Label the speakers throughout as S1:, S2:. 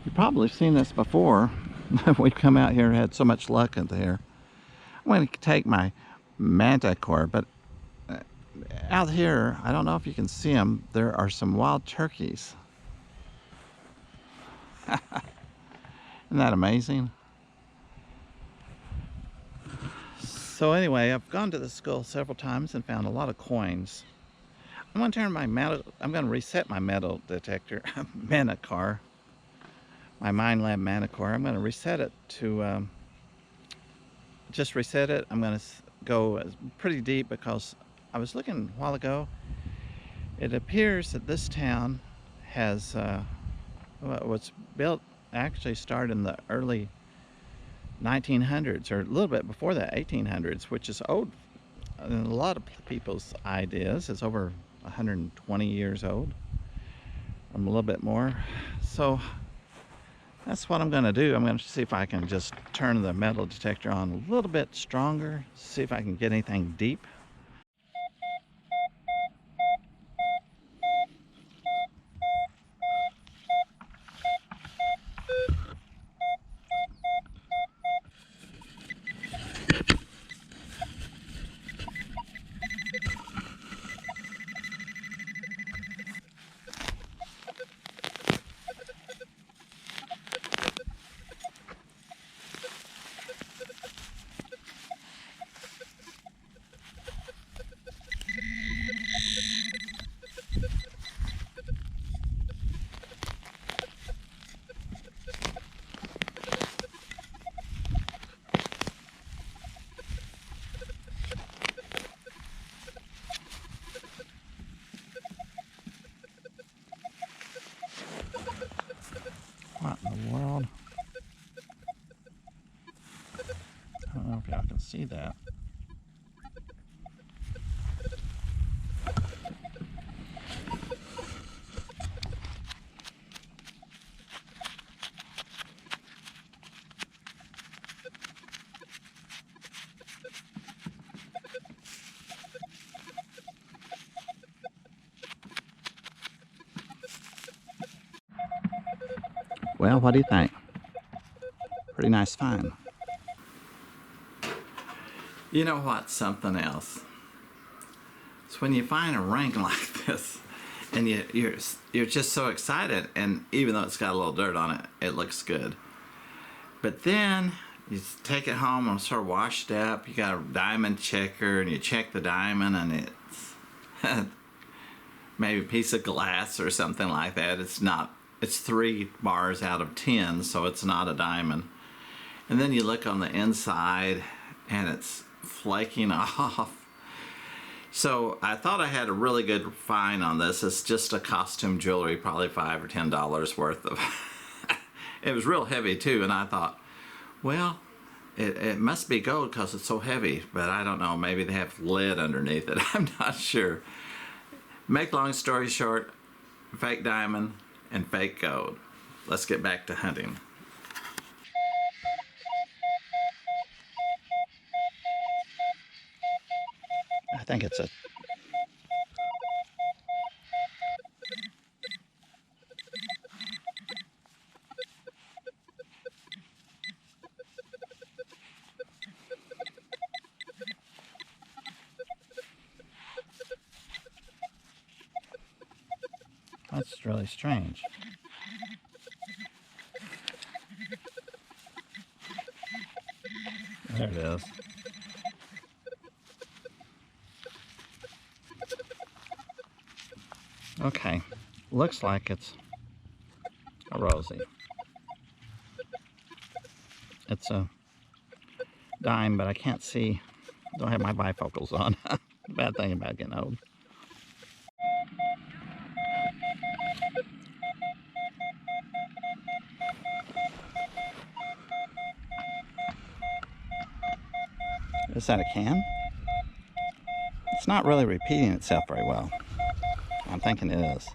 S1: You've probably seen this before. We've come out here and had so much luck in here. I'm going to take my Manticore, but out here, I don't know if you can see them, there are some wild turkeys. Isn't that amazing? So anyway, I've gone to the school several times and found a lot of coins. I'm going to turn I'm going to reset my metal detector, Manticore, my Minelab Manticore. I'm going to reset it to, just reset it. I'm going to go pretty deep because I was looking a while ago. It appears that this town has, what's built actually started in the early 1900s, or a little bit before that, 1800s, which is old in a lot of people's ideas. It's over 120 years old, a little bit more. So that's what I'm going to do. I'm going to see if I can just turn the metal detector on a little bit stronger, see if I can get anything deep. What in the world? I don't know if y'all can see that. Well, what do you think? Pretty nice find. You know what's something else? It's when you find a ring like this and you're just so excited, and even though it's got a little dirt on it, it looks good. But then you take it home and sort of washed up, you got a diamond checker and you check the diamond and it's maybe a piece of glass or something like that. It's 3 bars out of 10, so it's not a diamond. And then you look on the inside and it's flaking off. So I thought I had a really good find on this. It's just a costume jewelry, probably $5 or $10 worth of. It was real heavy too, and I thought, well, it must be gold because it's so heavy, but I don't know, maybe they have lead underneath it. I'm not sure. Make long story short, fake diamond and fake gold. Let's get back to hunting. I think it's a that's really strange. There it is. Okay, looks like it's a rosy. It's a dime, but I can't see. Don't have my bifocals on. Bad thing about getting old. Is that a can? It's not really repeating itself very well. I'm thinking it is.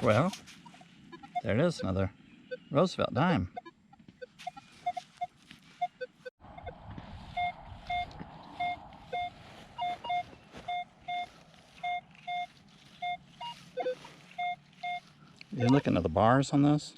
S1: Well, there it is, another Roosevelt dime. You looking at the bars on this?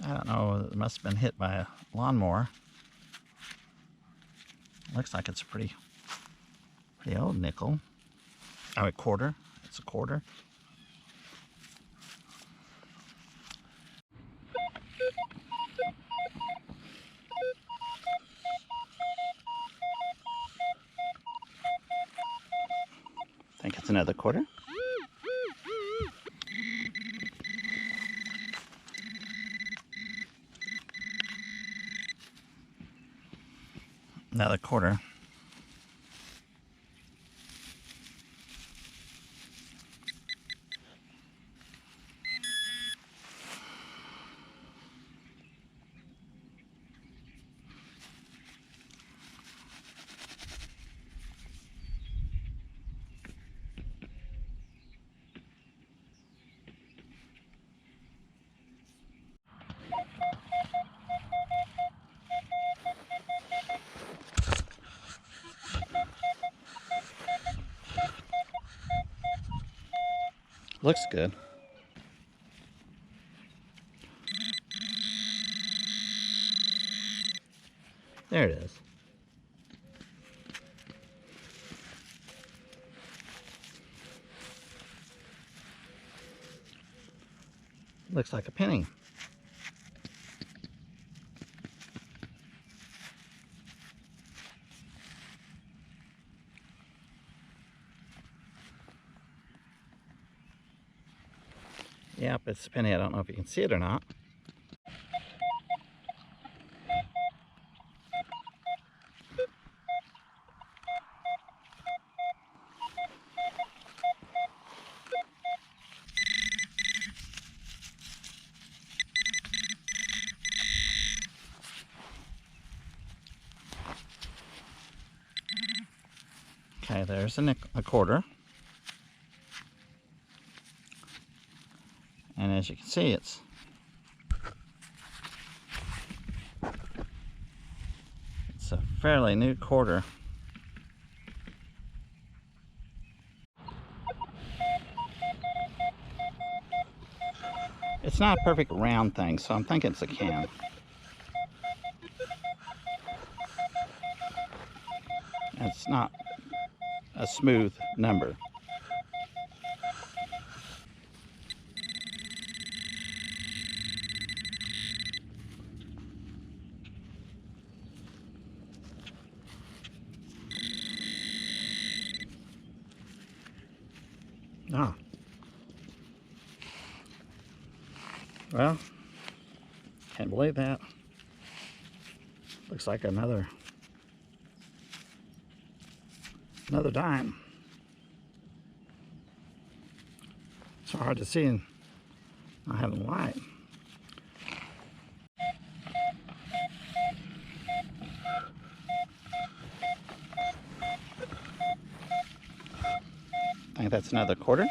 S1: I don't know, it must have been hit by a lawnmower. Looks like it's a pretty old nickel. Oh, a quarter. It's a quarter. I think it's another quarter. Another quarter. Looks good. There it is. Looks like a penny. Yep, it's a penny. I don't know if you can see it or not. Okay, there's a quarter. And as you can see, it's a fairly new quarter. It's not a perfect round thing, so I'm thinking it's a can. It's not a smooth number. Ah. Well, can't believe that. Looks like another dime. It's hard to see and not having light. I think that's another quarter.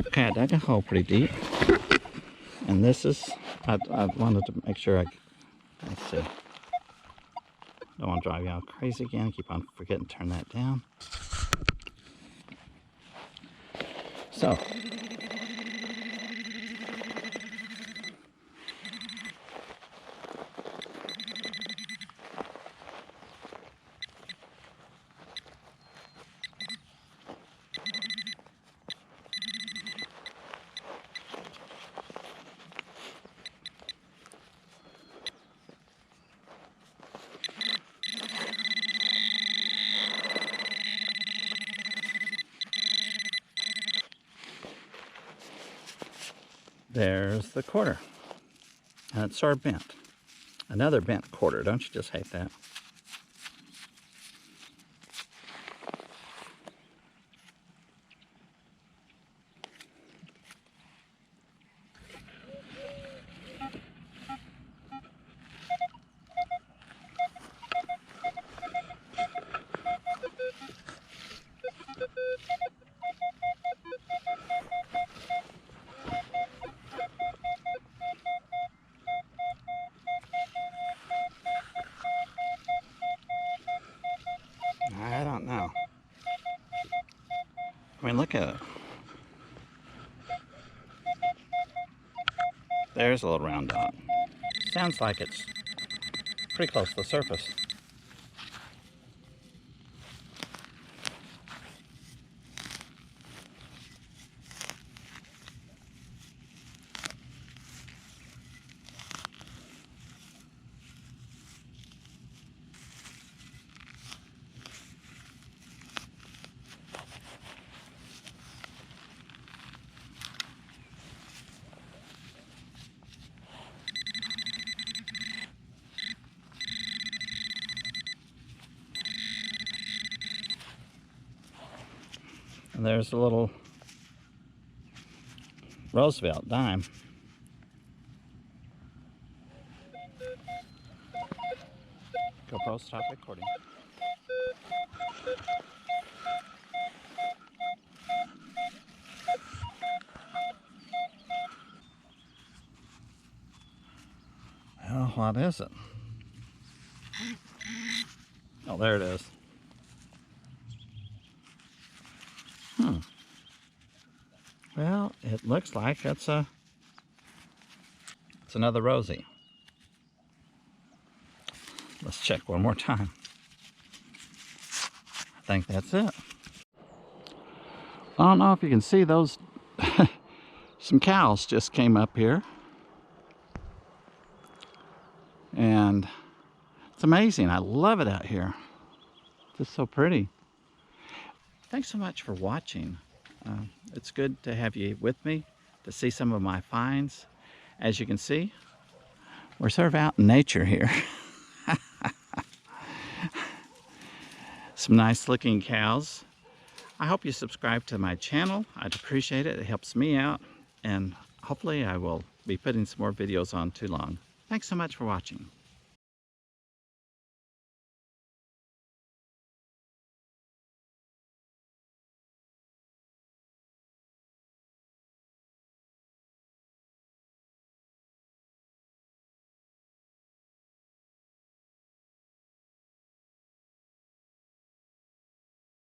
S1: Okay, I dug a hole pretty deep. And this is, I wanted to make sure let's see. Don't want to drive you all crazy again. Keep on forgetting to turn that down. So, there's the quarter. And it's sort of bent. Another bent quarter. Don't you just hate that? I mean, look at it. There's a little round dot. Sounds like it's pretty close to the surface. And there's a little Roosevelt dime. GoPro, stop recording. Well, what is it? Oh, there it is. Well, it looks like it's another Rosie. Let's check one more time. I think that's it. I don't know if you can see those. Some cows just came up here. And it's amazing. I love it out here. It's just so pretty. Thanks so much for watching. It's good to have you with me to see some of my finds. As you can see, we're sort of out in nature here. Some nice looking cows. I hope you subscribe to my channel. I'd appreciate it. It helps me out. And hopefully I will be putting some more videos on too long. Thanks so much for watching.